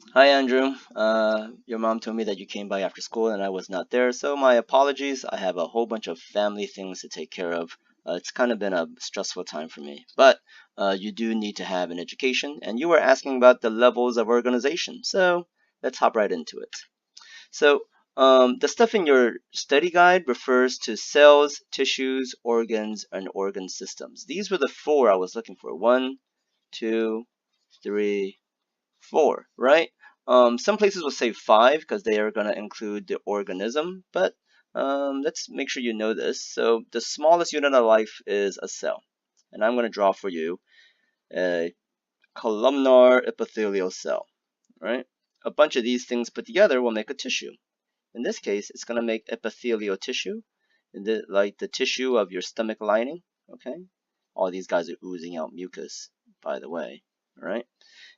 Hi, Andrew. Your mom told me that you came by after school and I was not there, so my apologies. I have a whole bunch of family things to take care of. It's kind of been a stressful time for me, but you do need to have an education, and you were asking about the levels of organization, so let's hop right into it. So, the stuff in your study guide refers to cells, tissues, organs, and organ systems. These were the four I was looking for. One, two, three, four, right? Some places will say five because they are going to include the organism, but let's make sure you know this. So the smallest unit of life is a cell, and I'm going to draw for you a columnar epithelial cell, right? A bunch of these things put together will make a tissue. In this case, it's going to make epithelial tissue, like the tissue of your stomach lining, okay? All these guys are oozing out mucus, by the way, all right?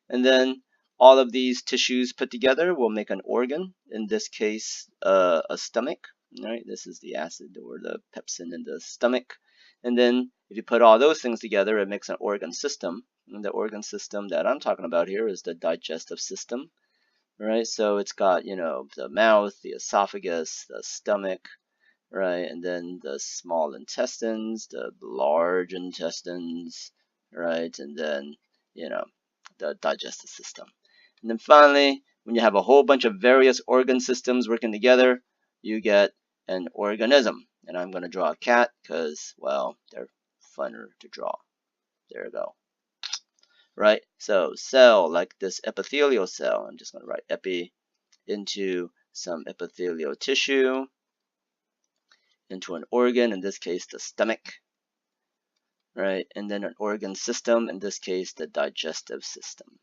And then all of these tissues put together will make an organ, in this case, a stomach. Right? This is the acid or the pepsin in the stomach. And then if you put all those things together, it makes an organ system. And the organ system that I'm talking about here is the digestive system. Right? So it's got, the mouth, the esophagus, the stomach, right? And then the small intestines, the large intestines, right? And then, you know, the digestive system. And then finally, when you have a whole bunch of various organ systems working together, you get an organism. And I'm going to draw a cat because, well, they're funner to draw. There you go. Right? So cell, like this epithelial cell, I'm just going to write epi into some epithelial tissue, into an organ, in this case the stomach, right? And then an organ system, in this case the digestive system.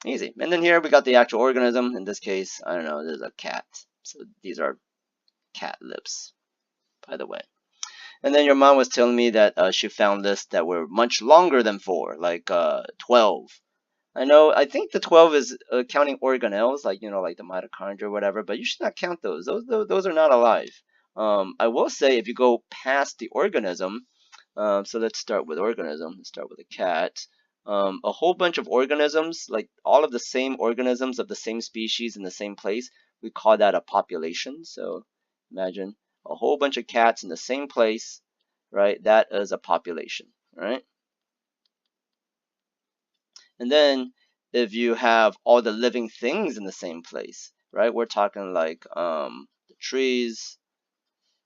Easy. And then here we got the actual organism. In this case, I don't know, there's a cat. So these are cat lips, by the way. And then your mom was telling me that she found lists that were much longer than four, like 12. I know, I think the 12 is counting organelles, like, like the mitochondria or whatever, but you should not count those. Those are not alive. I will say if you go past the organism, so let's start with organism. Let's start with a cat. A whole bunch of organisms, like all of the same organisms of the same species in the same place, we call that a population. So imagine a whole bunch of cats in the same place, right? That is a population, right? And then if you have all the living things in the same place, right? We're talking like the trees,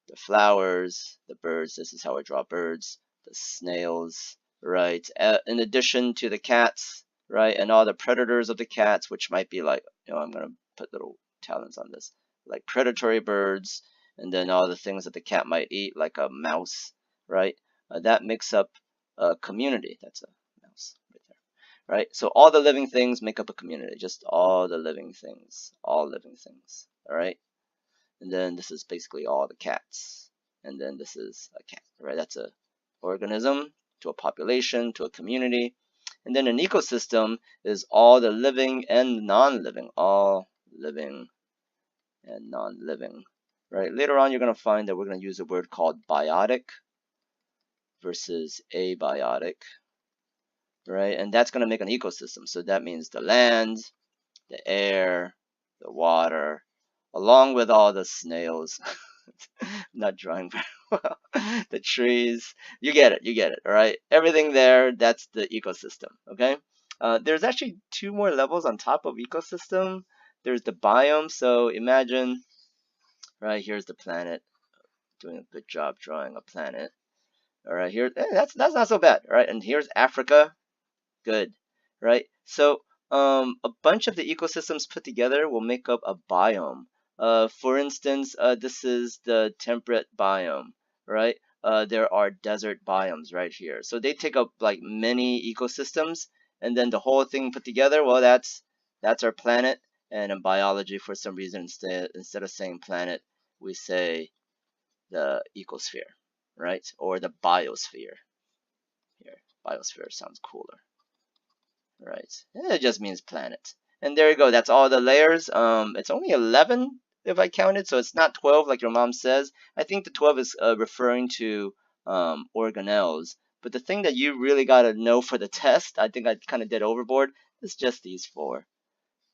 the flowers, the birds. This is how I draw birds, the snails, right? In addition to the cats, right? And all the predators of the cats, which might be like, I'm going to put little talents on this, like predatory birds, and then all the things that the cat might eat, like a mouse, right? That makes up a community. That's a mouse right there, right? So all the living things make up a community, just all the living things, all living things, all right? And then this is basically all the cats. And then this is a cat, right? That's a organism to a population to a community. And then an ecosystem is all the living and non-living, all living and non-living, right? Later on, you're going to find that we're going to use a word called biotic versus abiotic, right? And that's going to make an ecosystem. So that means the land, the air, the water, along with all the snails. Not drawing very well. The trees, you get it, all right? Everything there, that's the ecosystem, okay? There's actually two more levels on top of ecosystem. There's the biome, so imagine, right, here's the planet. Doing a good job drawing a planet. All right, here, that's not so bad, all right? And here's Africa, good, right? So a bunch of the ecosystems put together will make up a biome. For instance, this is the temperate biome, right? There are desert biomes right here. So they take up like many ecosystems, and then the whole thing put together, well, that's our planet. And in biology, for some reason, instead of saying planet, we say the ecosphere, right? Or the biosphere. Here, biosphere sounds cooler. Right. It just means planet. And there you go. That's all the layers. It's only 11 if I counted, so it's not 12 like your mom says. I think the 12 is referring to organelles, But the thing that you really got to know for the test, I think I kind of did overboard, is just these four.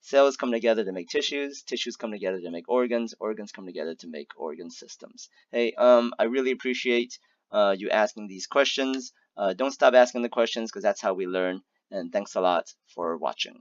Cells come together to make tissues, tissues come together to make organs, organs come together to make organ systems. Hey, I really appreciate you asking these questions. Don't stop asking the questions because that's how we learn. And thanks a lot for watching.